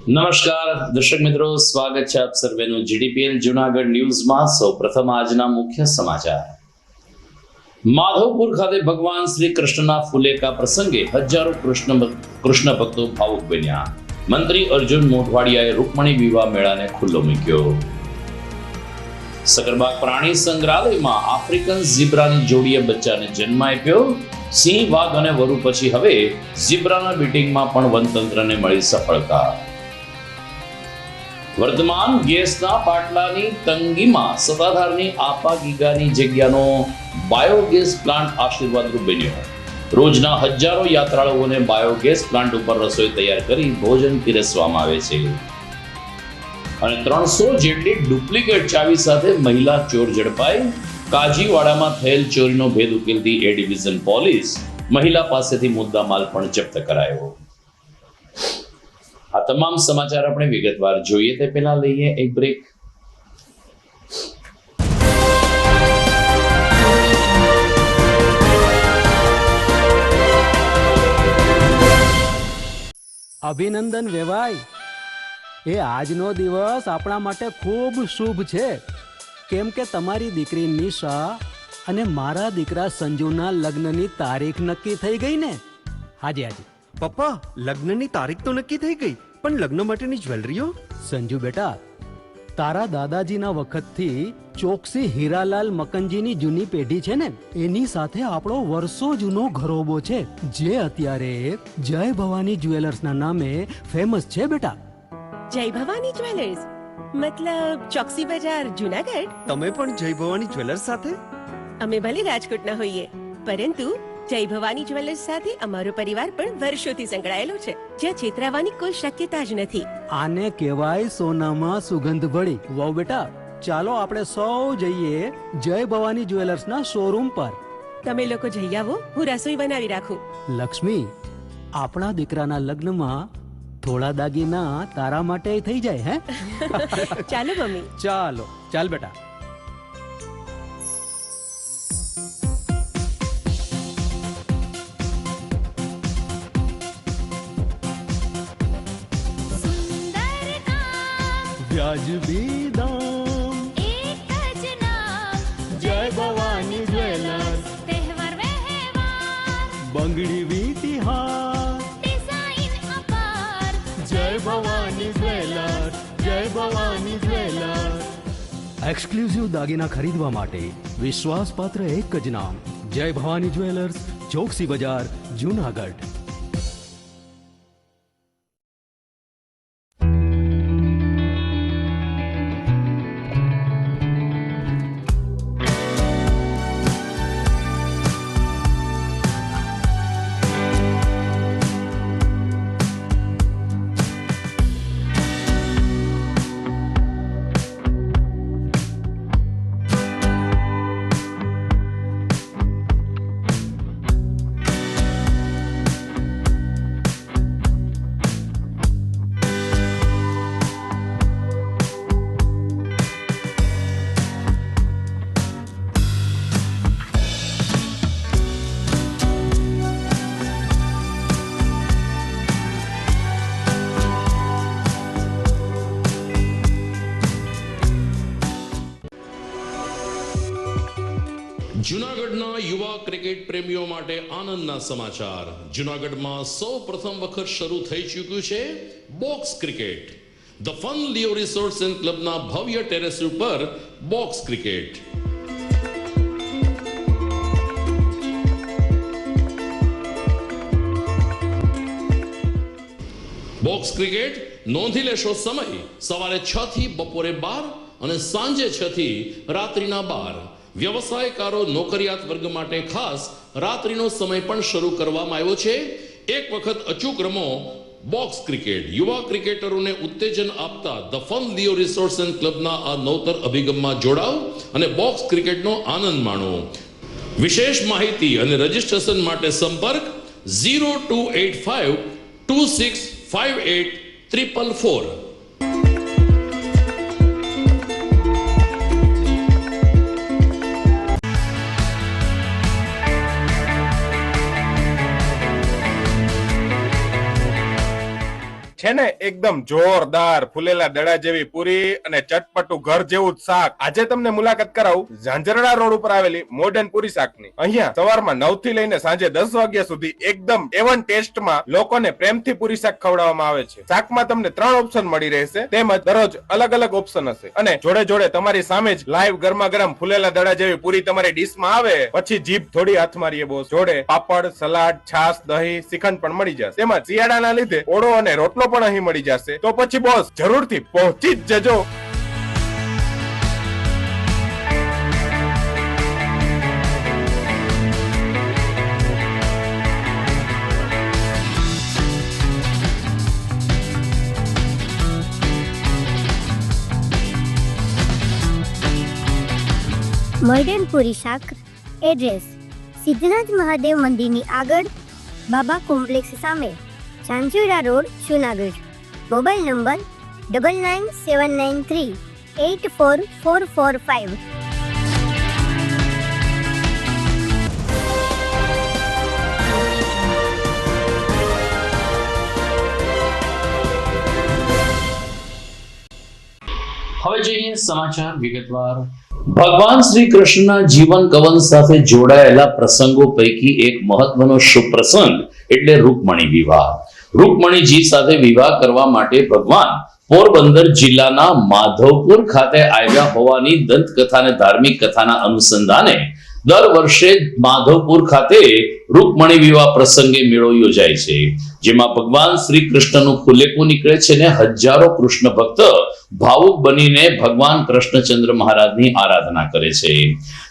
નમસ્કાર દર્શક મિત્રો, સ્વાગત છે આપ સર્વેનું જીડીપીએલ જૂનાગઢ ન્યૂઝમાં. સૌપ્રથમ આજના મુખ્ય સમાચાર. માધવપુર ખાતે ભગવાન શ્રી કૃષ્ણના ફુલેકા પ્રસંગે હજારો કૃષ્ણ ભક્તો ભાવુક બન્યા. મંત્રી અર્જુન મોઢવાડિયાએ રૂકમણી વિવાહ મેળાને ખુલ્લો મૂક્યો. સકરબાગ પ્રાણી સંગ્રહાલયમાં આફ્રિકન ઝીબ્રાની જોડીએ બચ્ચાને જન્મ આપ્યો. સિંહ, વાઘ અને વરુ પછી હવે ઝીબ્રાના બીટિંગમાં પણ વનતંત્રને મળી સફળતા. વર્તમાન ગેસના પાટલાની તંગીમાં સત્તાધારની આપા ગીગાની જગ્યાનો બાયોગેસ પ્લાન્ટ આશીર્વાદરૂપ બન્યો. રોજના હજારો યાત્રાળુઓને બાયોગેસ પ્લાન્ટ ઉપર રસોઈ તૈયાર કરી ભોજન પીરસવામાં આવે છે. અને 300 જેટલી ડુપ્લિકેટ ચાવી સાથે મહિલા ચોર ઝડપાઈ. કાજીવાડામાં થયેલ ચોરીનો ભેદ ઉકેલતી એ ડિવિઝન પોલીસ. મહિલા પાસેથી મુદ્દામાલ પણ જપ્ત કરાયો. આ તમામ સમાચાર આપણે વિગતવાર જોઈએ તે પહેલા લઈએ એક બ્રેક. અભિનંદન વેવાય. એ આજનો દિવસ આપણા માટે ખૂબ શુભ છે, કેમ કે તમારી દીકરી નિશા અને મારા દીકરા સંજુના લગ્નની તારીખ નક્કી થઈ ગઈ ને. હાજી હાજી પપ્પા, લગ્નની તારીખ તો નક્કી થઈ ગઈ, પણ લગ્ન માટેની જ્વેલરીઓ? સંજુ બેટા, તારા દાદાજીના વખતથી ચોકસી હીરાલાલ મકનજીની જૂની પેઢી છે ને, એની સાથે આપણો વર્ષો જૂનો ઘરોબો છે, જે અત્યારે જય ભવાની જ્વેલર્સના નામે ફેમસ છે બેટા. જય ભવાની જ્વેલર્સ મતલબ ચોકસી બજાર જુનાગઢ? તમે પણ જય ભવાની જ્વેલર્સ સાથે? અમે ભલે રાજકોટના હોઈએ, પરંતુ જય ભવાની જ્વેલર્સ સાથે અમારો પરિવાર પણ વર્ષોથી સંકળાયેલો છે, જ્યાં છેતરાવાની કોઈ શક્યતા જ નથી. આને કહેવાય સોનામાં સુગંધ ભળી. વાવ બેટા, ચાલો આપણે સૌ જઈએ જય ભવાની જ્વેલર્સના શોરૂમ પર. તમે લોકો જઈ આવો, હું રસોઈ બનાવી રાખું. લક્ષ્મી, આપણા દીકરાના લગ્નમાં થોડા દાગીના તારા માટે થઈ જાય. હે ચાલો મમ્મી. ચાલો ચાલ બેટા. વ્યાજબી દામ, એક જ નામ, જય ભવાની જ્વેલર્સ. તહેવાર વ્યવહાર, બંગડી વીટી હાર, ડિઝાઇન અપાર, જય ભવાની જ્વેલર્સ, જય ભવાની જ્વેલર્સ. એક્સક્લુઝિવ દાગીના ખરીદવા માટે વિશ્વાસપાત્ર એક જ નામ, જય ભવાની જ્વેલર્સ, ચોકસી બજાર, જૂનાગઢ. જૂનાગઢના યુવા ક્રિકેટ પ્રેમીઓ માટે આનંદના સમાચાર. જૂનાગઢમાં સૌ પ્રથમ વખત શરૂ થઈ ચૂક્યું છે box cricket. The fun Leo resorts and ક્લબના ભવ્ય ટેરેસ ઉપર બોક્સ ક્રિકેટ. બોક્સ ક્રિકેટ નોંધી લેશો સમય સવારે 6 થી બપોરે 12 અને સાંજે 6 થી રાત્રિના 12. વ્યવસાયકારો, નોકરિયાત વર્ગ માટે ખાસ રાત્રિનો સમય પણ શરૂ કરવામાં આવ્યો છે. એક વખત અચૂક રમો બોક્સ ક્રિકેટ. યુવા ક્રિકેટરોને ઉત્તેજન આપતા the fun Leo resorts and ક્લબના આ નવતર અભિગમમાં જોડાઓ અને બોક્સ ક્રિકેટનો આનંદ માણો. વિશેષ માહિતી અને રજીસ્ટ્રેશન માટે સંપર્ક 0285 2658 444. છે ને એકદમ જોરદાર ફૂલેલા દડા જેવી પૂરી અને ચટપટું ઘર જેવું જ શાક. આજે તમને મુલાકાત કરાવું ઝાંઝરડા રોડ ઉપર આવેલી મોડર્ન પૂરી શાકની. અહીંયા સવારમાં 9 થી લઈને સાંજે 10 વાગ્યા સુધી એકદમ એવન ટેસ્ટમાં લોકોને પ્રેમથી પૂરી શાક ખવડાવવામાં આવે છે. શાકમાં તમને 3 ઓપ્શન મળી રહેશે, તેમજ દરરોજ અલગ અલગ ઓપ્શન હશે અને જોડે જોડે તમારી સામે જ લાઈવ ગરમા ગરમ ફૂલેલા દડા જેવી પૂરી તમારી ડીશમાં આવે પછી જીભ થોડી હાથ મારીએ બોસ. જોડે પાપડ, સલાડ, છાશ, દહીં, શ્રીખંડ પણ મળી જશે. તેમજ શિયાળાના લીધે ઓળો અને રોટલો પણ અહીં મળી જશે. તો પછી બોસ જરૂરથી પહોંચી જ જજો. મોડર્ન પૂરી શાક એડ્રેસ સિદ્ધનાથ મહાદેવ મંદિરની આગળ બાબા કોમ્પ્લેક્સ સામે Zanzarda road Junagadh. Mobile number 9979384445. હવે જોઈએ સમાચાર વિગતવાર. ભગવાન શ્રી કૃષ્ણના જીવન કવન સાથે જોડાયેલા પ્રસંગો પૈકી એક મહત્વનો શુભ પ્રસંગ એટલે રૂકમણી વિવાહ. રૂકમણીજી સાથે વિવાહ કરવા માટે ભગવાન પોરબંદર જિલ્લાના માધવપુર ખાતે આવ્યા હોવાની દંતકથા અને ધાર્મિક કથાના અનુસંધાને દર વર્ષે માધવપુર ખાતે રૂકમણી વિવાહ પ્રસંગે મેળો યોજાય છે, જેમાં ભગવાન શ્રી કૃષ્ણનું ખુલેકું નીકળે છે અને હજારો કૃષ્ણ ભક્ત ભાવુક બનીને ભગવાન કૃષ્ણચંદ્ર મહારાજની આરાધના કરે છે.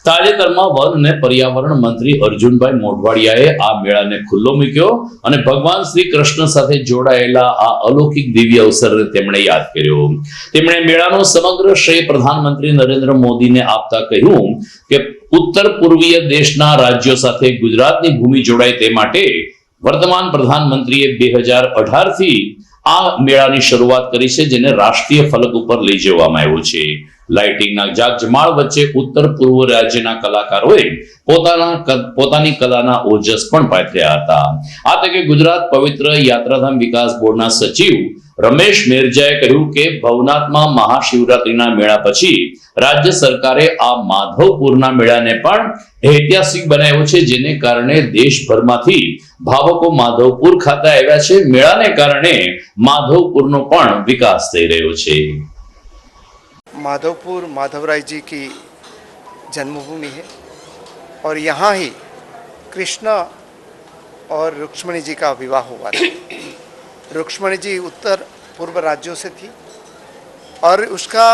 તાજેતરમાં વન અને પર્યાવરણ મંત્રી અર્જુનભાઈ મોઢવાડિયાએ આ મેળાને ખુલ્લો મૂક્યો અને ભગવાન શ્રી કૃષ્ણ સાથે જોડાયેલા આ અલૌકિક દિવ્ય અવસરને તેમણે યાદ કર્યો. તેમણે મેળાનો સમગ્ર શ્રેય પ્રધાનમંત્રી નરેન્દ્ર મોદીને આપતા કહ્યું કે ઉત્તર પૂર્વીય દેશના રાજ્યો સાથે ગુજરાતની ભૂમિ જોડાય તે માટે વર્તમાન પ્રધાનમંત્રીએ 2018 થી આ મેળાની શરૂઆત કરી છે, જેને રાષ્ટ્રીય ફલક ઉપર લઈ જવામાં આવ્યો છે. લાઇટિંગના જાગજમાળ વચ્ચે ઉત્તર પૂર્વ રાજ્યના કલાકારોએ પોતાની કલાના ઓજસ પણ પાથર્યા હતા. આ તકે ગુજરાત પવિત્ર યાત્રાધામ વિકાસ બોર્ડના સચિવ રમેશ મેરજાએ કહ્યું કે ભવનાથમાં મહાશિવરાત્રીના મેળા પછી રાજ્ય સરકારે આ માધવપુરના મેળાને પણ ઐતિહાસિક બનાવ્યો છે, જેને કારણે દેશભરમાંથી ભાવકો માધવપુર ખાતે આવ્યા છે. મેળાને કારણે માધવપુરનો પણ વિકાસ થઈ રહ્યો છે. माधवपुर माधवराय जी की जन्मभूमि है और यहाँ ही कृष्ण और रुक्ष्मणी जी का विवाह हुआ था. रुक्ष्मणी जी उत्तर पूर्व राज्यों से थी और उसका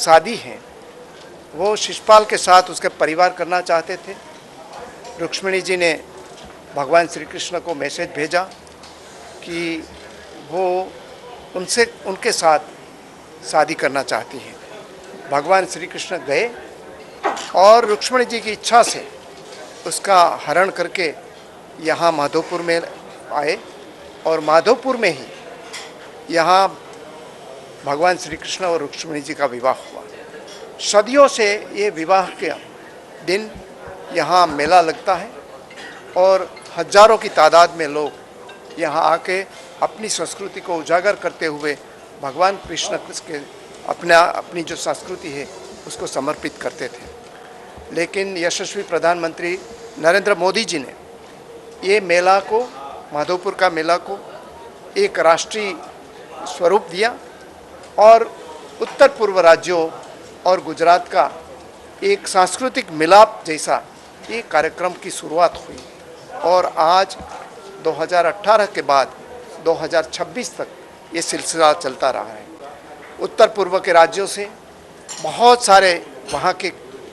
शादी है वो शिशुपाल के साथ उसके परिवार करना चाहते थे. रुक्ष्मणी जी ने भगवान श्री कृष्ण को मैसेज भेजा कि वो उनके साथ शादी करना चाहती है. भगवान श्री कृष्ण गए और रुक्ष्मणी जी की इच्छा से उसका हरण करके यहाँ माधवपुर में आए और माधवपुर में ही यहाँ भगवान श्री कृष्ण और रुक्ष्मणी जी का विवाह हुआ. सदियों से ये विवाह के दिन यहाँ मेला लगता है और हजारों की तादाद में लोग यहाँ आके अपनी संस्कृति को उजागर करते हुए भगवान कृष्ण के अपनी जो संस्कृति है उसको समर्पित करते थे. लेकिन यशस्वी प्रधानमंत्री नरेंद्र मोदी जी ने ये मेला को, माधवपुर का मेला को एक राष्ट्रीय स्वरूप दिया और उत्तर पूर्व राज्यों और गुजरात का एक सांस्कृतिक मिलाप जैसा ये कार्यक्रम की शुरुआत हुई और आज 2018 के बाद 2026 तक ये सिलसिला चलता रहा है. उत्तर पूर्व के राज्यों से बहुत सारे वहाँ के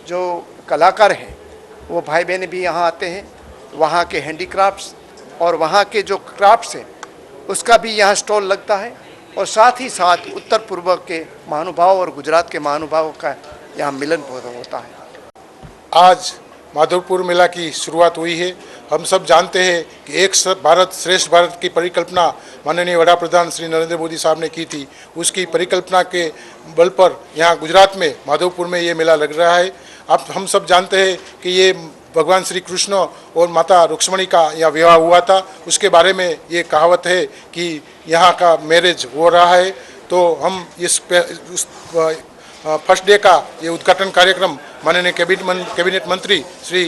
जो कलाकार हैं वो भाई बहन भी यहाँ आते हैं. वहाँ के हैंडीक्राफ्ट्स और वहाँ के जो क्राफ्ट्स हैं उसका भी यहाँ स्टॉल लगता है और साथ ही साथ उत्तर पूर्व के महानुभाव और गुजरात के महानुभावों का यहाँ मिलन होता है. आज माधवपुर मेला की शुरुआत हुई है. हम सब जानते हैं कि एक भारत श्रेष्ठ भारत की परिकल्पना माननीय वड़ा प्रधान श्री नरेंद्र मोदी साहब ने की थी. उसकी परिकल्पना के बल पर यहाँ गुजरात में माधवपुर में ये मेला लग रहा है. आप हम सब जानते हैं कि ये भगवान श्री कृष्ण और माता रुक्ष्मणी का यहाँ विवाह हुआ था। उसके बारे में ये कहावत है कि यहाँ का मैरिज हो रहा है। तो हम इस फर्स्ट डे का ये उद्घाटन कार्यक्रम माननीय कैबिनेट मंत्री श्री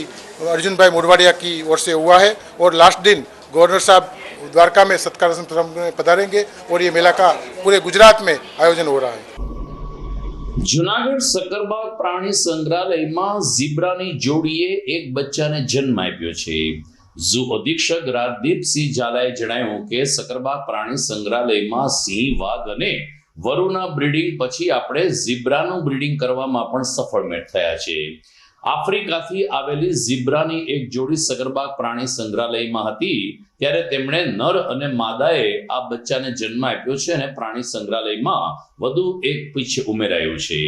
अर्जुन भाई मोढवाडिया की ओर से हुआ है और लास्ट दिन गवर्नर साहब द्वारका में सत्कार समारंभ में पधारेंगे और ये मेला का पूरे गुजरात में आयोजन हो रहा है। જુનાગઢ સકરબાગ પ્રાણી સંગ્રહાલયમાં ઝીબ્રાની જોડીએ એક બચ્ચાને જન્મ આપ્યો છે. ઝૂ અધિક્ષક રાજદીપસિંહ ઝાલાએ જણાવ્યું કે સકરબાગ પ્રાણી સંગ્રહાલયમાં સિંહ, વાઘ અને વરુના બ્રીડિંગ પછી આપણે ઝીબ્રાનું બ્રીડિંગ કરવામાં પણ સફળ થયા છે. આફ્રિકાથી આવેલી ઝીબ્રાની એક જોડી સકરબાગ પ્રાણી સંગ્રહાલયમાં હતી ત્યારે તેમણે નર અને માદાએ આ બચ્ચાને જન્મ આપ્યો છે અને પ્રાણી સંગ્રહાલયમાં વધુ એક પીછ ઉમેરાયું છે.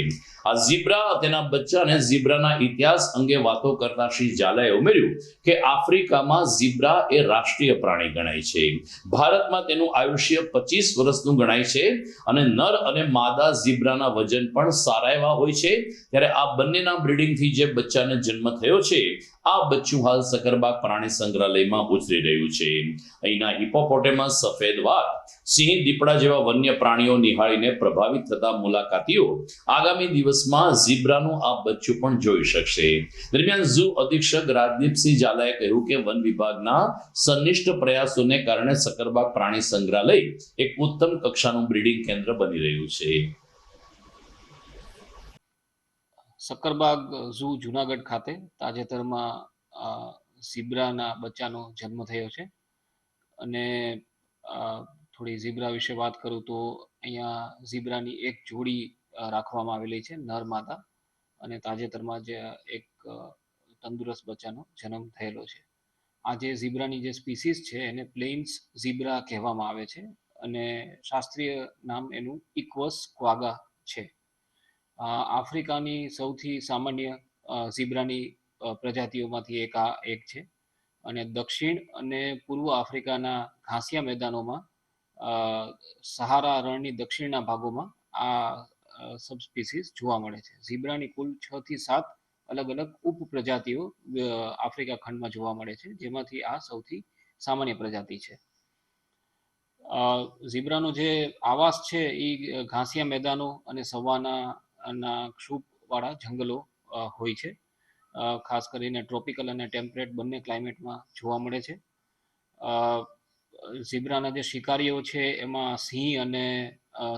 આ ઝીબ્રા તેના બચ્ચા અને ઝીબ્રાના ઇતિહાસ અંગે વાતો કરતા શ્રી ઝાલાએ ઉમેર્યું કે આફ્રિકામાં ઝીબ્રા એ રાષ્ટ્રીય પ્રાણી ગણાય છે. ભારતમાં તેનું આયુષ્ય 25 વર્ષનું ગણાય છે અને નર અને માદા ઝીબ્રાના વજન પણ સારા એવા હોય છે. ત્યારે આ બંનેના બ્રીડિંગથી જે બચ્ચાને જન્મ થયો છે આ બચ્ચું હાલ સકરબાગ પ્રાણી સંગ્રહાલયમાં ઉછરી રહ્યું છે. અહીંના હિપોપોટેમસ, સફેદ વાઘ, સિંહ, દીપડા જેવા વન્ય પ્રાણીઓ નિહાળીને પ્રભાવિત થતા મુલાકાતીઓ આગામી દિવસમાં ઝીબ્રાનું આ બચ્ચું પણ જોઈ શકશે. દરમિયાન ઝૂ અધિક્ષક રાજદીપસિંહ ઝાલાએ કહ્યું કે વન વિભાગના સનિષ્ઠ પ્રયાસોને કારણે સકરબાગ પ્રાણી સંગ્રહાલય એક ઉત્તમ કક્ષાનું બ્રીડિંગ કેન્દ્ર બની રહ્યું છે. સક્કરબાગ ઝૂ જુનાગઢ ખાતે તાજેતરમાં ઝીબ્રાના બચ્ચાનો જન્મ થયો છે અને થોડી ઝીબ્રા વિશે વાત કરું તો અહીંયા ઝીબ્રાની એક જોડી રાખવામાં આવેલી છે, નર માદા, અને તાજેતરમાં જ એક તંદુરસ્ત બચ્ચાનો જન્મ થયેલો છે. આ જે ઝીબ્રાની જે સ્પીસીસ છે એને પ્લેન્સ ઝીબ્રા કહેવામાં આવે છે અને શાસ્ત્રીય નામ એનું ઇક્વસ ક્વાગા છે. આફ્રિકાની સૌથી સામાન્ય ઝીબ્રાની પ્રજાતિઓમાંથી એક છે અને દક્ષિણ અને પૂર્વ આફ્રિકાના ઘાસિયા મેદાનોમાં સહારા રણની દક્ષિણના ભાગોમાં આ સબસ્પીસીસ જોવા મળે છે. ઝીબ્રાની કુલ 6 થી 7 અલગ અલગ ઉપપ્રજાતિઓ આફ્રિકા ખંડમાં જોવા મળે છે, જેમાંથી આ સૌથી સામાન્ય પ્રજાતિ છે. ઝીબ્રાનો જે આવાસ છે એ ઘાસિયા મેદાનો અને સવાના ક્ષુપવાળા જંગલો હોય છે. ખાસ કરીને ટ્રોપિકલ અને ટેમ્પરેટ બંને ક્લાઇમેટમાં જોવા મળે છે. ઝીબ્રાના જે શિકારીઓ છે એમાં સિંહ અને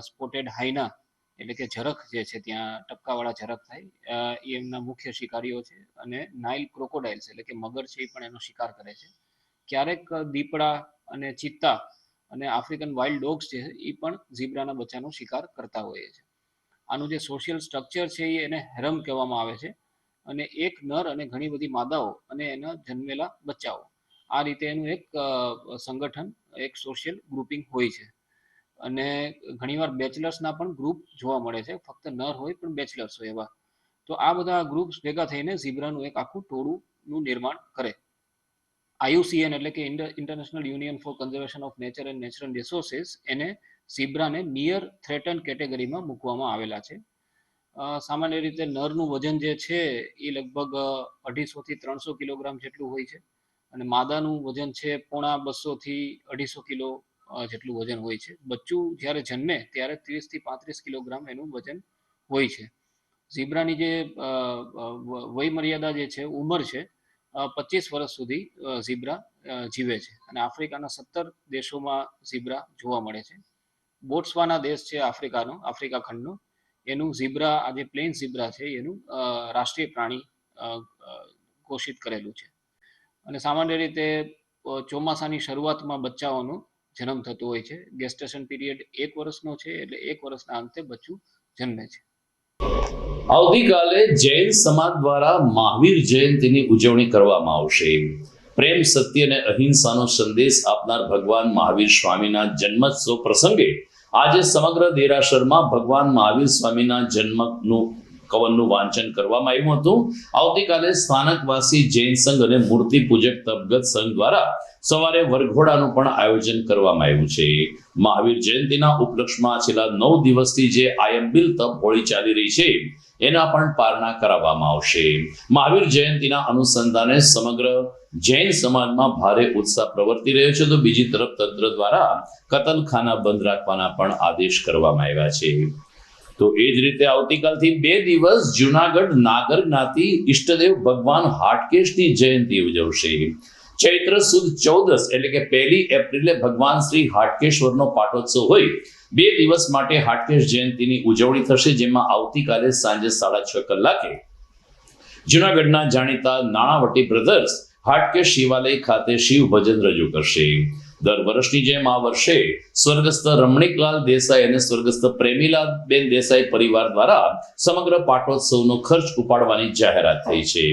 સ્પોટેડ હાઈના એટલે કે ઝરખ જે છે, ત્યાં ટપકાવાળા ઝરખ થાય એ એમના મુખ્ય શિકારીઓ છે અને નાઇલ ક્રોકોડાઇલ્સ એટલે કે મગર છે એ પણ એનો શિકાર કરે છે. ક્યારેક દીપડા અને ચિત્તા અને આફ્રિકન વાઇલ્ડ ડોગ્સ છે એ પણ ઝીબ્રાના બચ્ચાનો શિકાર કરતા હોય છે. આનું જે સોશિયલ સ્ટ્રક્ચર છે એને હેરમ કહેવામાં આવે છે અને એક નર અને ઘણી બધી માદાઓ અને એના જન્મેલા બચ્ચાઓ, આ રીતે એનું એક સંગઠન, એક સોશિયલ ગ્રુપિંગ હોય છે. અને ઘણીવાર બેચલર્સના પણ ગ્રુપ જોવા મળે છે, ફક્ત નર હોય પણ બેચલર્સ હોય એવા. તો આ બધા ગ્રુપ્સ ભેગા થઈને ઝીબ્રાનું એક આખું ટોળુંનું નિર્માણ કરે. IUCN એટલે કે international union for conservation of nature and natural resources એને ઝીબ્રાને નિયર થ્રેટન કેટેગરીમાં મૂકવામાં આવેલા છે. સામાન્ય રીતે નરનું વજન જે છે એ લગભગ 250 થી 300 કિલોગ્રામ જેટલું હોય છે અને માદાનું વજન છે 250 થી 250 કિલો જેટલું વજન હોય છે. બચ્ચું જ્યારે જન્મે ત્યારે 30 થી 35 કિલોગ્રામ એનું વજન હોય છે. ઝીબ્રાની જે વય મર્યાદા જે છે, ઉંમર છે, 25 વર્ષ સુધી ઝીબ્રા જીવે છે અને આફ્રિકાના 17 દેશોમાં ઝીબ્રા જોવા મળે છે. બોટ્સવાના દેશ છે આફ્રિકા ખંડનો, એનું ઝીબ્રા, આ જે પ્લેન ઝીબ્રા છે એનું રાષ્ટ્રીય પ્રાણી ઘોષિત કરેલું છે. અને સામાન્ય રીતે ચોમાસાની શરૂઆતમાં બચ્ચાઓનો જન્મ થતો હોય છે. ગેસ્ટેશન પીરિયડ 1 વર્ષનો છે એટલે 1 વર્ષના અંતે બચ્ચું જન્મે છે. આવતીકાલે જૈન સમાજ દ્વારા મહાવીર જયંતિની ઉજવણી કરવામાં આવશે. પ્રેમ, સત્ય અને અહિંસાનો સંદેશ આપનાર ભગવાન મહાવીર સ્વામીના જન્મોત્સવ પ્રસંગે આજે સમગ્ર દેરાસરમાં ભગવાન મહાવીર સ્વામીના જન્મનું કવનનું વાંચન કરવામાં આવ્યું હતું. આવતીકાલે સ્થાનકવાસી જૈન સંઘ અને મૂર્તિ પૂજક તપગત સંઘ દ્વારા સવારે વરઘોડાનું પણ આયોજન કરવામાં આવ્યું છે. મહાવીર જયંતિના ઉપલક્ષમાં છેલ્લા 9 દિવસથી જે આયંબિલ તપ હોળી ચાલી રહી છે એના પણ પારણા કરાવવામાં આવશે. મહાવીર જયંતિના અનુસંધાને સમગ્ર જૈન સમાજમાં ભારે ઉત્સાહ પ્રવર્તી રહ્યો છે, તો બીજી તરફ તંત્ર દ્વારા કતલખાના બંધ રાખવાના પણ આદેશ કરવામાં આવ્યા છે. તો એ જ રીતે આવતીકાલથી 2 દિવસ જુનાગઢ નાગર જ્ઞાતિ ઈષ્ટદેવ ભગવાન હાટકેશની જયંતિ ઉજવશે. ચૈત્ર સુદ 14 એટલે કે 1 એપ્રિલે ભગવાન શ્રી હાટકેશ્વરનો પાટોત્સવ હોય 2 દિવસ માટે હાટકેશ જયંતિની ઉજવણી થશે, જેમાં આવતીકાલે સાંજે 6:30 કલાકે જુનાગઢના જાણીતા નાણાવટી બ્રધર્સ હાટકેશ શિવાલય ખાતે શિવ ભજન રજૂ કરશે. દર વર્ષની જેમ આ વર્ષે સ્વર્ગસ્થ રમણીકલાલ દેસાઈ અને સ્વર્ગસ્થ પ્રેમીલાબેન દેસાઈ પરિવાર દ્વારા સમગ્ર પાટોત્સવનો ખર્ચ ઉપાડવાની જાહેરાત થઈ છે.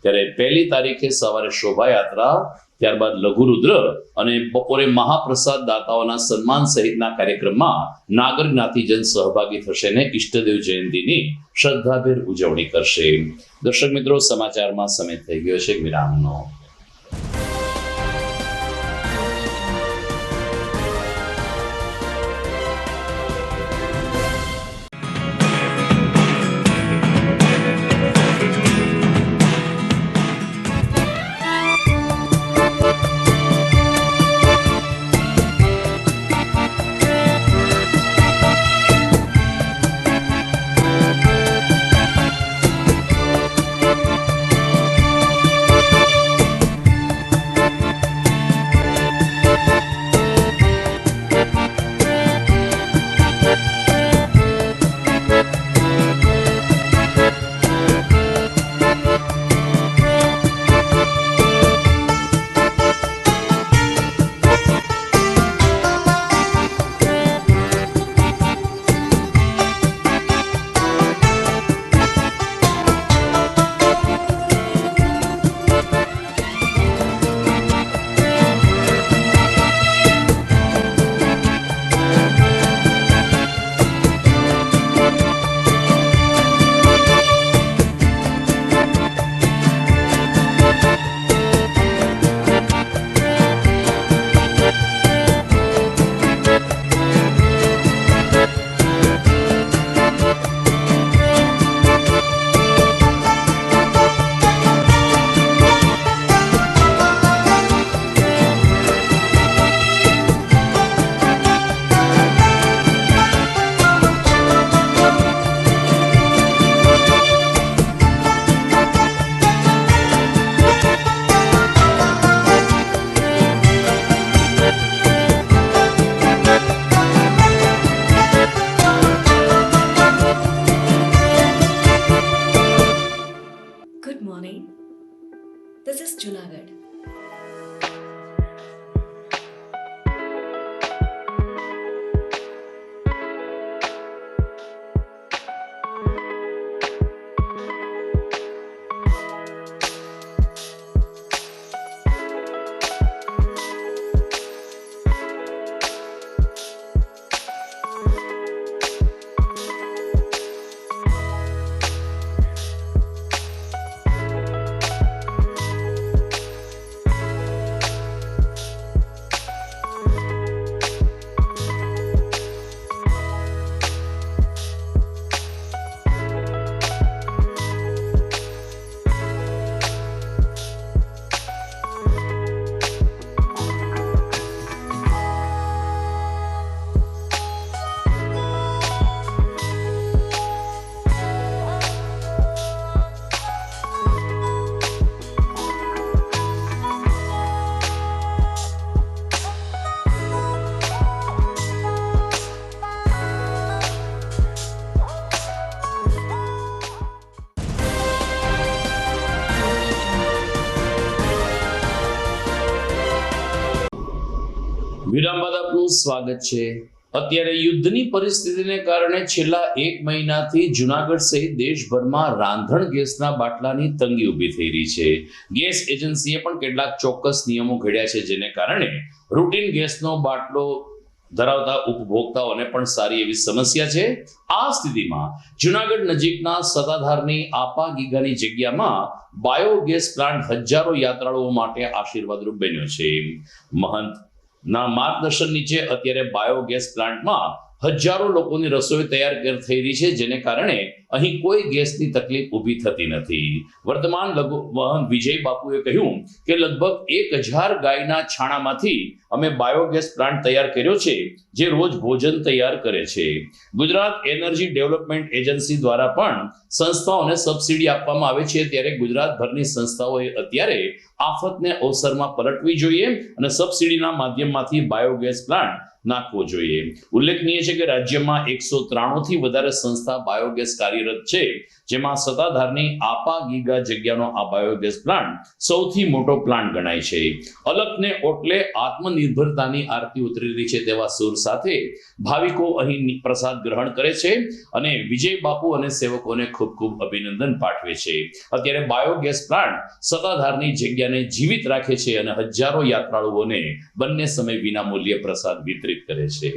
ત્યારે 1 તારીખે સવારે શોભાયાત્રા, ત્યારબાદ લઘુરુદ્ર અને બપોરે મહાપ્રસાદ દાતાઓના સન્માન સહિતના કાર્યક્રમમાં નાગર જ્ઞાતિજન સહભાગી થશે અને ઈષ્ટદેવ જયંતિની શ્રદ્ધાભેર ઉજવણી કરશે. દર્શક મિત્રો, સમાચારમાં સમય થઈ ગયો છે વિરામનો. This is Junagadh. વિરામ બાદ આપનું સ્વાગત છે. અત્યારે યુદ્ધની પરિસ્થિતિને કારણે છેલ્લા 1 મહિનાથી જુનાગઢ સહિત દેશભરમાં રાંધણ ગેસના બાટલાની તંગી ઊભી થઈ રહી છે. ગેસ એજન્સીએ પણ કેટલાક ચોક્કસ નિયમો ઘડ્યા છે, જેને કારણે રૂટીન ગેસનો બાટલો ધરાવતા ઉપભોક્તાઓને પણ સારી એવી સમસ્યા છે. આ સ્થિતિમાં જુનાગઢ નજીકના સત્તાધારની આપા ગીગાની જગ્યામાં બાયોગેસ પ્લાન્ટ હજારો યાત્રાળુઓ માટે આશીર્વાદરૂપ બન્યો છે. મહંત ના માર્ગદર્શન નીચે અત્યારે બાયોગેસ પ્લાન્ટમાં હજારો લોકોની રસોઈ તૈયાર થઈ રહી છે, જેને કારણે અહીં કોઈ ગેસની તકલીફ ઊભી થતી નથી. વર્તમાન લઘુ વહન વિજય બાપુએ કહ્યું કે લગભગ 1000 ગાયના છાણામાંથી અમે બાયોગેસ પ્લાન્ટ તૈયાર કર્યો છે, જે રોજ ભોજન તૈયાર કરે છે. ગુજરાત એનર્જી ડેવલપમેન્ટ એજન્સી દ્વારા પણ સંસ્થાઓને સબસિડી આપવામાં આવે છે, ત્યારે ગુજરાતભરની સંસ્થાઓએ અત્યારે આફતને અવસરમાં પલટવી જોઈએ અને સબસિડીના માધ્યમમાંથી બાયોગેસ પ્લાન્ટ નાખવો જોઈએ. ઉલ્લેખનીય છે કે રાજ્યમાં 193 થી વધારે સંસ્થા બાયોગેસ કાર્યરત છે, જેમાં સત્તાધારની આપા ગીગા જગ્યાનો આ બાયોગેસ પ્લાન્ટ સૌથી મોટો પ્લાન્ટ ગણાય છે. અલકને ઓટલે આત્મનિર્ભરતાની આરતી ઉતરી રહી છે તેવા સુર સાથે ભાવિકો અહીં પ્રસાદ ગ્રહણ કરે છે અને વિજય બાપુ અને સેવકોને ખૂબ ખૂબ અભિનંદન પાઠવે છે. અત્યારે બાયોગેસ પ્લાન્ટ સત્તાધારની જગ્યાને જીવિત રાખે છે અને હજારો યાત્રાળુઓને બંને સમય વિના મૂલ્યે પ્રસાદ વિતરિત કરે છે.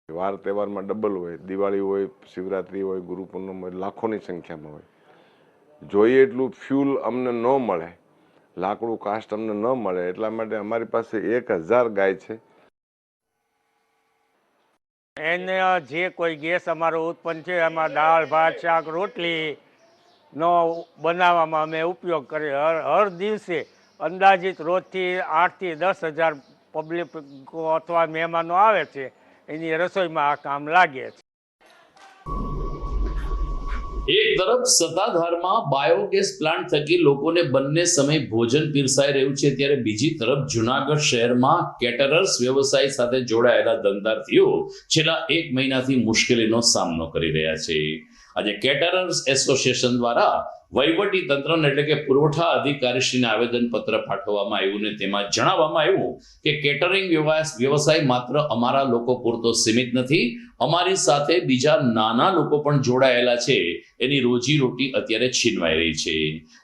વાર તહેવારમાં ડબલ હોય, દિવાળી હોય, શિવરાત્રી હોય, ગુરુ પૂનમ હોય, લાખોની સંખ્યામાં હોય. જોઈએ એટલું ફ્યુલ અમને ન મળે, લાકડું કાસ્ટ અમને ન મળે, એટલા માટે અમારી પાસે 1000 ગાય છે. એને જે કોઈ ગેસ અમારો ઉત્પન્ન છે એમાં દાળ ભાત શાક રોટલી નો બનાવવામાં અમે ઉપયોગ કરીએ. હર દિવસે અંદાજિત રોજથી 8 થી 10,000 પબ્લિક અથવા મહેમાનો આવે છે, એની રસોઈમાં આ કામ લાગે છે. એક તરફ સત્તાધારમાં બાયોગેસ પ્લાન્ટ થકી લોકોને બંને સમય ભોજન પીરસાઈ રહ્યું છે, ત્યારે બીજી તરફ જુનાગઢ શહેરમાં કેટરર્સ વ્યવસાય સાથે જોડાયેલા ધંધાર્થીઓ છેલ્લા 1 મહિનાથી મુશ્કેલીનો સામનો કરી રહ્યા છે. આજે કેટરર્સ એસોસિએશન દ્વારા વહીવટી તંત્રને એટલે કે પુરવઠા અધિકારીશ્રીને આવેદનપત્ર પાઠવવામાં આવ્યું ને તેમાં જણાવવામાં આવ્યું કે કેટરિંગ વ્યવસાય માત્ર અમારા લોકો પૂરતો સીમિત નથી, અમારી સાથે બીજા નાના લોકો પણ જોડાયેલા છે, એની રોજીરોટી અત્યારે છીનવાઈ રહી છે.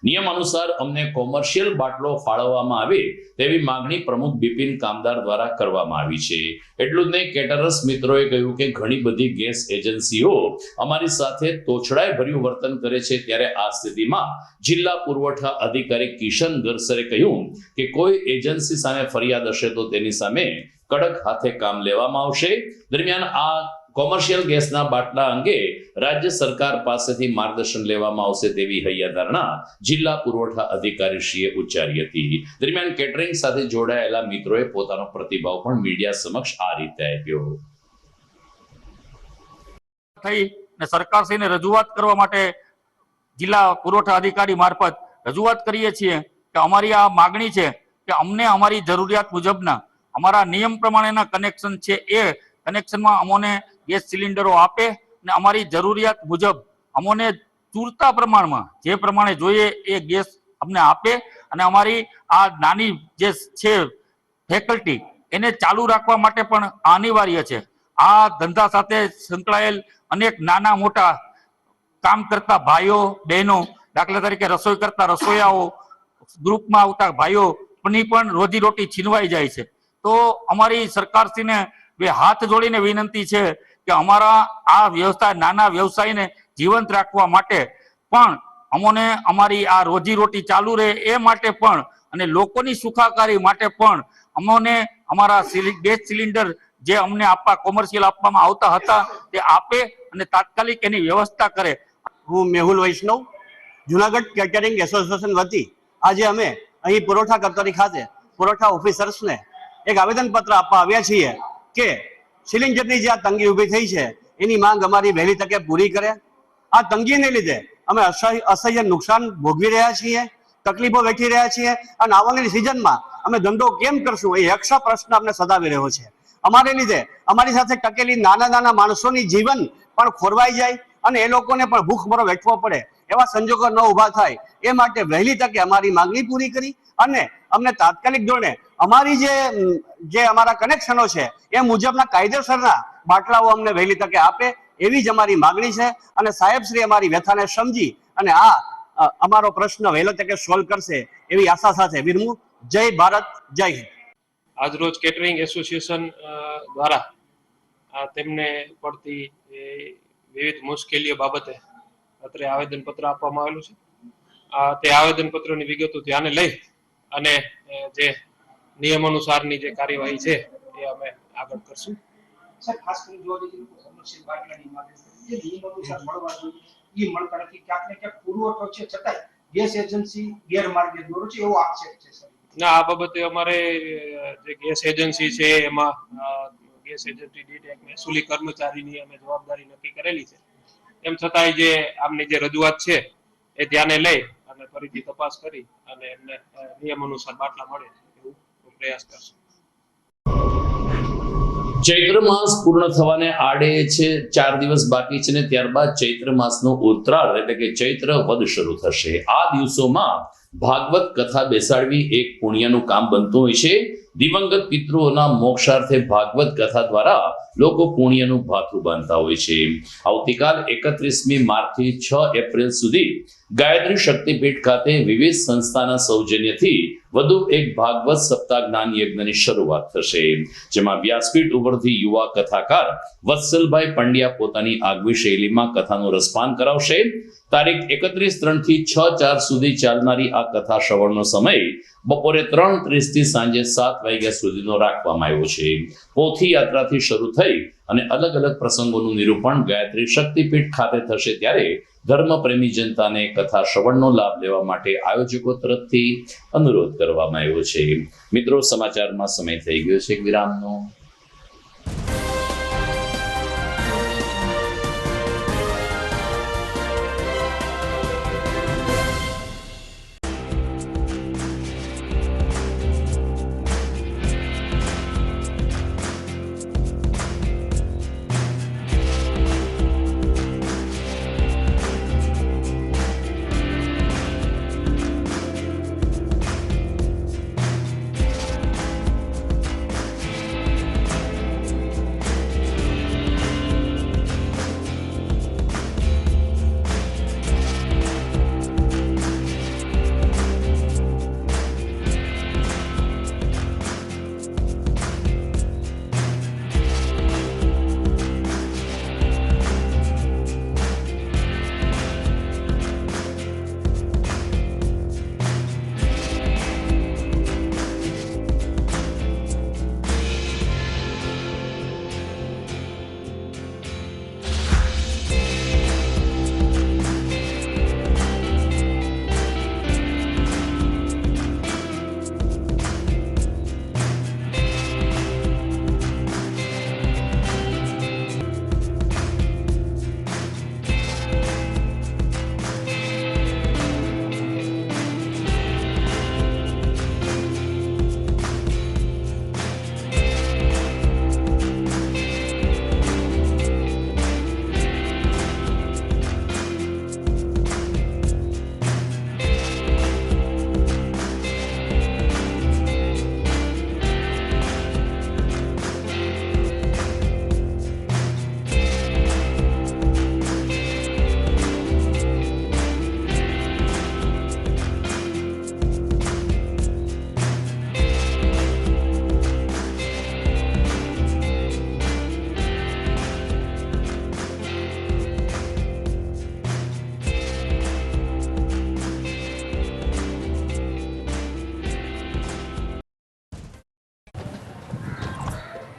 નિયમ અનુસાર અમને કોમર્શિયલ બાટલો ફાળવવામાં આવે તેવી માંગણી પ્રમુખ બિપિન કામદાર દ્વારા કરવામાં આવી છે. એટલું જ નહીં, કેટરર્સ મિત્રોએ કહ્યું કે ઘણી બધી ગેસ એજન્સીઓ અમારી સાથે તોછડાઈ ભર્યું વર્તન કરે છે, ત્યારે આ સ્થિતિમાં જિલ્લા પુરવઠા અધિકારી કિશન ગરસરે કહ્યું કે કોઈ એજન્સી સામે ફરિયાદ હશે તો તેની સામે કડક હાથે કામ લેવામાં આવશે. દરમિયાન આ કોમર્શિયલ ગેસના બાટલા અંગે રાજ્ય સરકાર પાસેથી માર્ગદર્શન લેવામાં આવશે તેવી હૈયાધારણા જિલ્લા પુરવઠા અધિકારીશ્રીએ ઉચ્ચારી હતી. દરમિયાન કેટરિંગ સાથે જોડાયેલા મિત્રોએ પોતાનો પ્રતિભાવ પણ મીડિયા સમક્ષ આ રીતે આપ્યો. થઈ અને સરકારશ્રીને રજૂઆત કરવા માટે જિલ્લા પુરવઠા અધિકારી મારફત રજૂઆત કરીએ છીએ કે અમારી આ માગણી છે કે અમને અમારી જરૂરિયાત મુજબના અમારા નિયમ પ્રમાણેના કનેક્શન છે, એ કનેક્શનમાં અમોને ગેસ સિલિન્ડરો આપે અને અમારી જરૂરિયાત મુજબ અમોને પૂરતા પ્રમાણમાં જે પ્રમાણે જોઈએ એ ગેસ અમને આપે અને અમારી આ નાની જે છે ફેકલ્ટી એને ચાલુ રાખવા માટે પણ અનિવાર્ય છે. આ ધંધા સાથે સંકળાયેલ અનેક નાના મોટા કામ કરતા ભાઈઓ બહેનો, દાખલા તરીકે રસોઈ કરતા રસોઈયાઓ, ગ્રુપમાં આવતા ભાઈઓ ની પણ રોજીરોટી છીનવાઈ જાય છે. તો અમારી સરકારશ્રીને બે હાથ જોડીને વિનંતી છે કે અમારા આ વ્યવસાય નાના વ્યવસાયને જીવંત રાખવા માટે પણ અમોને અમારી આ રોજીરોટી ચાલુ રહે એ માટે પણ અને લોકોની સુખાકારી માટે પણ અમોને અમારા ગેસ સિલિન્ડર જે અમને આપવા કોમર્શિયલ આપવામાં આવતા હતા તે આપે અને તાત્કાલિક એની વ્યવસ્થા કરે. હું મેહુલ વૈષ્ણવ, જુનાગઢ કેટરિંગ એસોસિએશન વતી આજે અમે અહીં પુરવઠા કચેરી ખાતે પુરવઠા ઓફિસર્સને એક આવેદનપત્ર આપવા આવ્યા છીએ કે સિલિન્ડરની જે આ તંગી ઊભી થઈ છે એની માંગ અમારી વહેલી તકે પૂરી કરે. આ તંગીને લીધે અમે અસહ્ય નુકસાન ભોગવી રહ્યા છીએ, તકલીફો વેઠી રહ્યા છીએ અને આવનારી સિઝનમાં અમે ધંધો કેમ કરશું એ યક્ષ પ્રશ્ન અમને સતાવી રહ્યો છે. અમારે લીધે અમારી સાથે ટકેલી નાના નાના માણસોની જીવન પણ ખોરવાઈ જાય અને એ લોકોને પણ ભૂખમરો વેઠવો પડે એવા સંજોગો ન ઊભા થાય એ માટે વહેલી તકે અમારી માંગણી પૂરી કરી અને અમને તાત્કાલિક ધોરણે અમારી જે અમારા કનેક્શનો છે એ મુજબના કાયદેસરના બાટલાઓ અમને વહેલી તકે આપે એવી જ અમારી માંગણી છે અને સાહેબ શ્રી અમારી વ્યથાને સમજી અને આ અમારો પ્રશ્ન વહેલો તકે સોલ્વ કરશે એવી આશા સાથે વિરમું. જય ભારત, જય હિન્દ. આજરોજ કેટરિંગ એસોસિએશન દ્વારા તેમને પડતી વિવિધ મુશ્કેલીઓ બાબતે અત્રે આવેદનપત્ર આપવામાં આવેલું છે. તે આવેદનપત્રની વિગતો ધ્યાને લઈ અને જે નિયમ અનુસારની જે કાર્યવાહી છે એ એ અમે આગળ કરશું. સાહેબ ખાસ કરીને જોવા જઈએ તો કોમર્શિયલ બાટલાની માંગ જે નિયમ અનુસાર મળવા જોઈએ એ મળતા નથી. ક્યાંક ને ક્યાંક પુરવઠો છે છતાંય ગેસ એજન્સી ગેરમાર્ગે દોરે છે એવો આક્ષેપ છે સર. ના, આ બાબતે અમારે જે ગેસ એજન્સી છે એમાં ગેસ એજન્સી દીઠ એક મહેસૂલી કર્મચારીની અમે જવાબદારી નક્કી કરેલી છે. એમ છતાંય જે આમની જે રજૂઆત છે એ ધ્યાને લઈ અને ફરીથી તપાસ કરી અને એમને નિયમ અનુસાર બાટલા મળે એવું પ્રયાસ કરશું. ચૈત્ર માસ પૂર્ણ થવાને આડે છે, 4 દિવસ બાકી છે ને ત્યારબાદ ચૈત્ર માસનો ઉત્તરાર્ધ એટલે કે ચૈત્ર વદ શરૂ થશે. આ દિવસોમાં ભાગવત કથા બેસાડવી એક પુણ્યનું કામ બનતું હોય છે. દિવંગત પિતૃઓના મોક્ષાર્થે ભાગવત કથા દ્વારા લોકો પુણ્યનું ભાથું બાંધતા હોય છે. આવતીકાલ 31મી માર્ચથી 6 એપ્રિલ સુધી ગાયત્રી શક્તિપીઠ ખાતે વિવિધ સંસ્થાના સૌજન્યથી વધુ એક ભાગવત સપ્તાહ જ્ઞાન યજ્ઞની શરૂઆત થશે, જેમાં વ્યાસપીઠ ઉપરથી યુવા કથાકાર વત્સલભાઈ પંડ્યા પોતાની આગવી શૈલીમાં કથાનું રસપાન કરાવશે. તારીખ 31/3 થી 6/4 સુધી ચાલનારી આ કથા શ્રવણનો સમય બપોરે 3:30 થી સાંજે 7 વાગ્યા સુધીનો રાખવામાં આવ્યો છે. પોથી યાત્રાથી શરૂ થઈ અને અલગ અલગ પ્રસંગોનું નિરૂપણ ગાયત્રી શક્તિપીઠ ખાતે થશે, ત્યારે ધર્મપ્રેમી જનતાને કથા શ્રવણનો લાભ લેવા માટે આયોજકો તરફથી અનુરોધ કરવામાં આવ્યો છે. મિત્રો, સમાચારમાં સમય થઈ ગયો છે એક વિરામનો.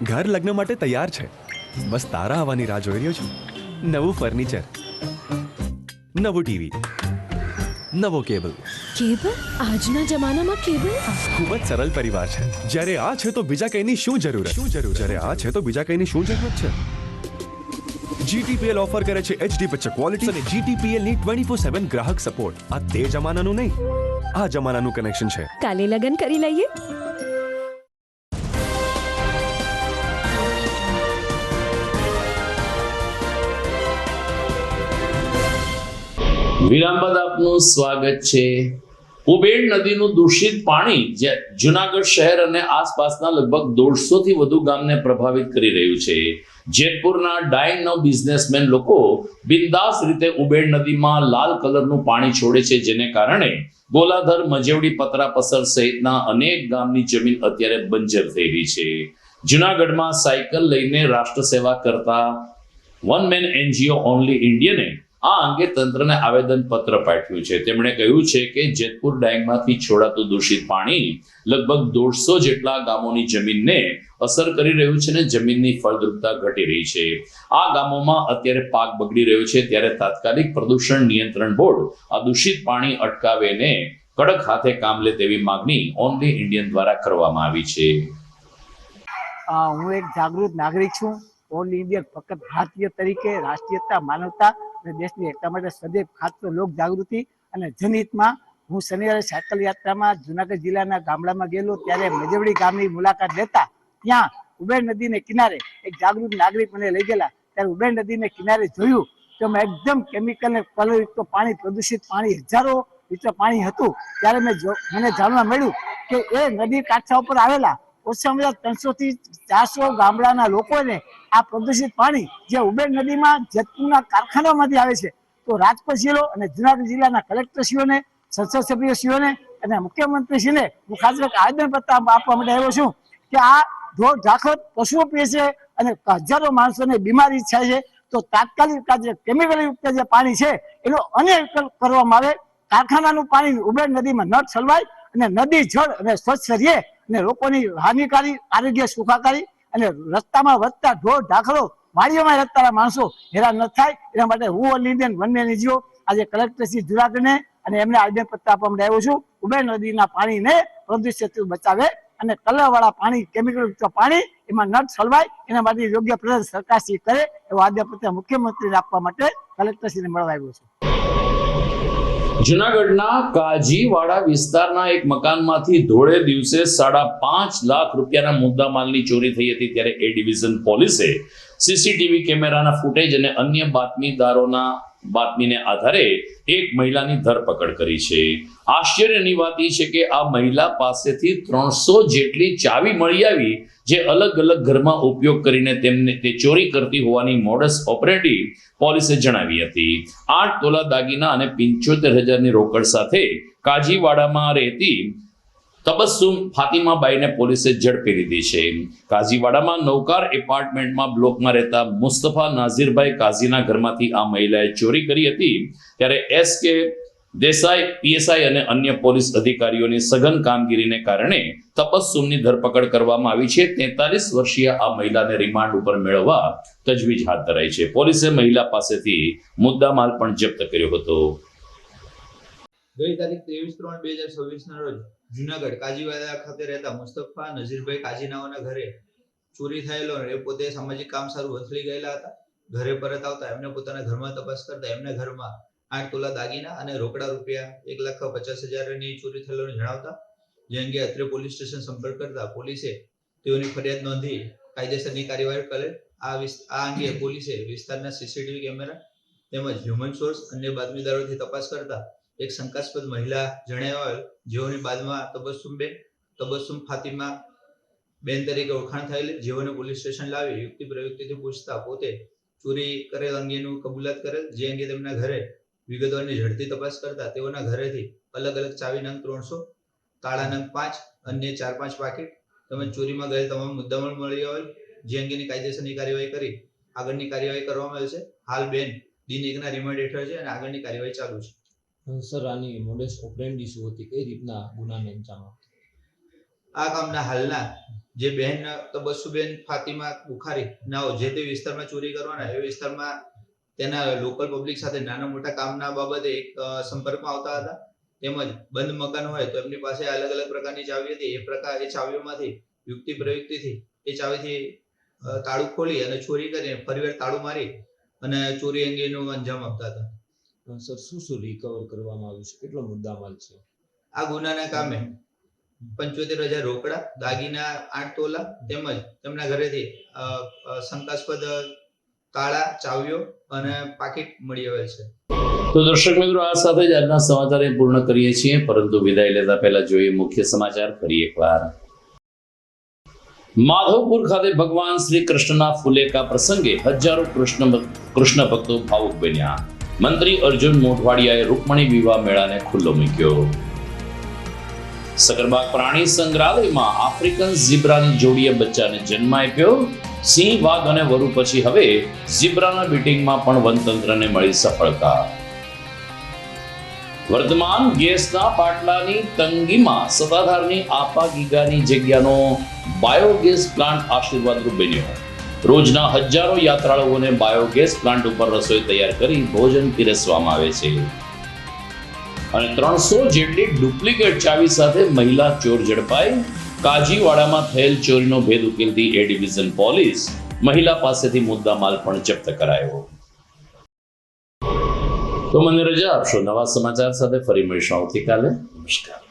ઘર લગ્ન માટે તૈયાર છે, બસ તારા આવવાની રાહ જોઈ રહ્યો છું. નવું ફર્નિચર, નવું ટીવી, નવો કેબલ. કેબલ? આજના જમાનામાં કેબલ? ખૂબ જ સરળ પરિવાર છે. જ્યારે આ છે તો બીજા કઈની શું જરૂર? જ્યારે આ છે તો બીજા કઈની શું જરૂરત છે? GTPL ઓફર કરે છે HD પિક્ચર ક્વોલિટી અને GTPL ની 24/7 ગ્રાહક સપોર્ટ. આ તે જમાનાનું નહીં, આ જમાનાનું કનેક્શન છે. કાલે લગન કરી લઈએ. વિરામ બાદ આપનું સ્વાગત છે. ઉબેડ નદીનું દૂષિત પાણી જુનાગઢ શહેર અને આસપાસના લગભગ 150 થી વધુ ગામને પ્રભાવિત કરી રહ્યું છે. જેતપુરના ડાઇંગ બિઝનેસમેન લોકો બિંદાસ રીતે ઉબેડ નદીમાં લાલ કલરનું પાણી છોડે છે, જેને કારણે ગોલાધર, મજેવડી, પતરાપસર સહિતના અનેક ગામની જમીન અત્યારે બંજર થઈ રહી છે. જુનાગઢમાં સાયકલ લઈને રાષ્ટ્ર સેવા કરતા વન મેન NGO ઓનલી ઇન્ડિયને આ અંગે તંત્રને આવેદન પત્ર પાઠવ્યું છે. તેમણે કહ્યું છે કે જેતપુર ડાંગમાંથી છોડાતું દૂષિત પાણી લગભગ 150 જેટલા ગામોની જમીનને અસર કરી રહ્યું છે અને જમીનની ફળદ્રુપતા ઘટી રહી છે. આ ગામોમાં અત્યારે પાક બગડી રહ્યો છે, ત્યારે તાત્કાલિક પ્રદૂષણ નિયંત્રણ બોર્ડ આ દૂષિત પાણી અટકાવેને કડક હાથે કામ લે તેવી માંગણી ઓનલી ઇન્ડિયન દ્વારા કરવામાં આવી છે. હું એક જાગૃત નાગરિક છું. ઓલ ઇન્ડિયન ફક્ત ભારતીય તરીકે રાષ્ટ્રીયતા, માનવતા અને દેશની એકતા માટે સદૈવ ખાતર લોક જાગૃતિ અને જનહિતમાં હું શનિવારે સાયકલ યાત્રામાં જુનાગઢ જિલ્લાના ગામડામાં ગયેલો, ત્યારે મેજવડી ગામની મુલાકાત લેતા ત્યાં ઉબેર નદીને કિનારે એક જાગૃત નાગરિક મને લઈ ગયેલા. ત્યારે ઉબેર નદીને કિનારે જોયું તો મેં એકદમ કેમિકલ ને કલરયુક્ત પાણી, પ્રદૂષિત પાણી, હજારો લીટર પાણી હતું. ત્યારે મને જાણવા મળ્યું કે એ નદી કાંઠા ઉપર આવેલા ઓછામાં ઓછા 300 થી 400 ગામડાના લોકોને આ પ્રદૂષિત પાણી જે ઉબેર નદીમાં જેતપુરના કારખાનામાંથી આવે છે, તો રાજકોટ જિલ્લો અને જુનાગઢ જિલ્લાના કલેક્ટરશ્રીઓને, સંસદ સભ્યશ્રીઓને અને મુખ્યમંત્રીશ્રીને હું ખાસ આવેદનપત્ર આપવા માટે આવ્યો છું કે આ ઢોર ઢાંખર પશુઓ પીએ છે અને હજારો માણસોને બીમારી થાય છે, તો તાત્કાલિક જે કેમિકલયુક્ત જે પાણી છે એનો અન્ય વિકલ્પ કરવામાં આવે. કારખાનાનું પાણી ઉબેર નદીમાં ન ઠલવાય અને નદી જળ અને સ્વચ્છ રહે અને લોકોની હાનિકારી, આરોગ્ય સુખાકારી અને રસ્તામાં વધતા ઢોર ઢાંખરો, વાડીઓમાં રહેતા માણસો હેરાન ન થાય, એના માટે હું ઓલ ઇન્ડિયન વન્ય નિજીઓ આજે કલેક્ટરશ્રી જુનાગઢને અને એમને આવેદનપત્ર આપવા માટે આવ્યો છું. ઉબેર નદીના પાણીને પ્રદૂષિતથી બચાવે અને કલરવાળા પાણી, કેમિકલયુક્ત પાણી એમાં ન ઠલવાય, એના માટે યોગ્ય પ્રયાસ સરકારશ્રી કરે એવો આવેદનપત્ર મુખ્યમંત્રીને આપવા માટે કલેક્ટરશ્રીને મળવા આવ્યો છું. જુનાગઢના કાજીવાડા વિસ્તારના એક મકાનમાંથી ધોળે દિવસે 5.5 લાખ રૂપિયાના મુદ્દામાલની ચોરી થઈ હતી. ત્યારે એ ડિવિઝન પોલીસે સીસીટીવી કેમેરાના ફૂટેજ અને અન્ય બાતમીદારોના બાતમીને આધારે એક મહિલાની ધરપકડ કરી છે. આશ્ચર્યની વાત એ છે કે આ મહિલા પાસેથી 300 જેટલી ચાવી મળી આવી, જે અલગ અલગ ઘરમાં ઉપયોગ કરીને તે ચોરી કરતી હોવાની મોડસ ઓપરેન્ડી પોલીસે જણાવી હતી. 8 તોલા દાગીના અને 75,000ની રોકડ સાથે કાજીવાડામાં રહેતી તબસ્સુમ ફાતિમાબાઈને પોલીસે ઝડપી લીધી છે. કાજીવાડામાં નૌકાર એપાર્ટમેન્ટમાં બ્લોકમાં રહેતા મુસ્તફા નાઝીરભાઈ કાઝીના ઘરમાંથી આ મહિલાએ ચોરી કરી હતી. ત્યારે SK દેસાઈ, PSI અને અન્ય પોલીસ અધિકારીઓની સઘન કામગીરીને કારણે તબસ્સુમની ધરપકડ કરવામાં આવી છે. 43 વર્ષીય આ મહિલાને રિમાન્ડ ઉપર મેળવવા તજવીજ હાથ ધરાઈ છે. પોલીસે મહિલા પાસેથી મુદ્દામાલ પણ જપ્ત કર્યો હતો. ગઈ તારીખ 23/3/2026 રોજ જુનાગઢ કાજીવાડા ખાતે રહેતા મુસ્તફા નઝીરભાઈ કાજીનાઓના ઘરે ચોરી થયેલો અને એ પોતે સામાજિક કામ સારું વથલી ગયેલા હતા. ઘરે પરત આવતા એમને પોતાના ઘરમાં તપાસ કરતા એમને ઘરમાં 8 તોલા દાગીના અને રોકડા રૂપિયા 1,50,000ની ચોરી થયેલું જણાવતા, જે અંગે અત્રે પોલીસ સ્ટેશન સંપર્ક કરતા પોલીસે તેઓની ફરિયાદ નોંધી કાયદેસરની કાર્યવાહી કરેલ. આ અંગે પોલીસે વિસ્તારના સીસીટીવી કેમેરા તેમજ હ્યુમન સોર્સ અન્ય બાતમીદારોથી તપાસ કરતા એક શંકાસ્પદ મહિલા જણાવેલ, જેઓની બાદમાં તબસ્સુમ ફાતિમા બેન તરીકે ઓળખાણ થયેલી, જેઓને પોલીસ સ્ટેશન લાવી યુક્તિ પ્રયુક્તિથી પૂછતા પોતે ચોરી કરેલ અંગેનું કબૂલાત કરેલ. જે અંગે તેમના ઘરે વિગતોની ઝડપી તપાસ કરતા તેઓના ઘરેથી અલગ અલગ ચાવી નંગ 300, તાળા નંગ 5, અન્ય 4-5 પાકીટ તેમજ ચોરીમાં ગયેલ તમામ મુદ્દામાલ મળી આવેલ, જે અંગેની કાયદેસરની કાર્યવાહી કરી આગળની કાર્યવાહી કરવામાં આવી છે. હાલ બેન દિન 1ના રિમાન્ડ હેઠળ છે અને આગળની કાર્યવાહી ચાલુ છે. સર, આની મોડસ ઓપરેન્ડી શું હતી? કઈ રીતના ગુનાને અંજામ આપતો? આ કામના હાલના જે બેન તબસ્સુબેન ફાતિમા બુખારી નાઓ જે તે વિસ્તારમાં ચોરી કરવાના એ વિસ્તારમાં તેના લોકલ પબ્લિક સાથે નાના મોટા કામના બાબતે એક સંપર્કમાં આવતા હતા. તેમજ બંધ મકાન હોય તો એમની પાસે અલગ અલગ પ્રકારની ચાવી હતી. એ ચાવીઓમાંથી યુક્તિ પ્રયુક્તિથી એ ચાવીથી તાળું ખોલી અને ચોરી કરીને ફરીવાર તાળું મારી અને ચોરી અંગેનું અંજામ આપતા હતા. સર, શું રિકવર કરવામાં આવ્યું છે? કેટલો મુદ્દામાલ છે? આ ગુનાના કામે 75,000 રોકડા, દાગીના 8 તોલા તેમજ તેમના ઘરેથી શંકાસ્પદ તાળા, ચાવીઓ અને પાકીટ મળી આવેલ છે. તો દર્શક મિત્રો, આ સાથે જ આજના સમાચાર પૂર્ણ કરીએ છીએ, પરંતુ વિદાય લેતા પહેલા જોઈએ મુખ્ય સમાચાર ફરી એકવાર. માધવપુર ખાતે ભગવાન શ્રી કૃષ્ણના ફુલેકા પ્રસંગે હજારો કૃષ્ણ ભક્તો ભાવુક બન્યા. મંત્રી અર્જુન મોઢવાડિયાએ રૂકમણી વિવાહ મેળાને ખુલ્લો મૂક્યો. સકરબાગ પ્રાણી સંગ્રહાલયમાં આફ્રિકન ઝીબ્રાની જોડીએ બચ્ચાને જન્મ આપ્યો. સિંહ, વાઘ અને વરુ પછી હવે ઝીબ્રાના બીટિંગમાં પણ વનતંત્રને મળી સફળતા. વર્તમાન ગેસના બાટલાની તંગીમાં સત્તાધારની આપા ગીગાની જગ્યાનો બાયોગેસ પ્લાન્ટ આશીર્વાદરૂપ બન્યો. રોજના હજારો યાત્રાળુઓને બાયોગેસ પ્લાન્ટ ઉપર રસોઈ તૈયાર કરી ભોજન પીરસવામાં આવે છે. અને 300 જેટલી ડુપ્લિકેટ ચાવી સાથે મહિલા ચોર ઝડપાઈ. કાજીવાડામાં થયેલ ચોરીનો ભેદ ઉકેલતી એ ડિવિઝન પોલીસ. મહિલા પાસેથી મુદ્દામાલ પણ જપ્ત કરાયો. તો મને રજા આપશો. નવા સમાચાર સાથે ફરી મળીશું આવતીકાલે. નમસ્કાર.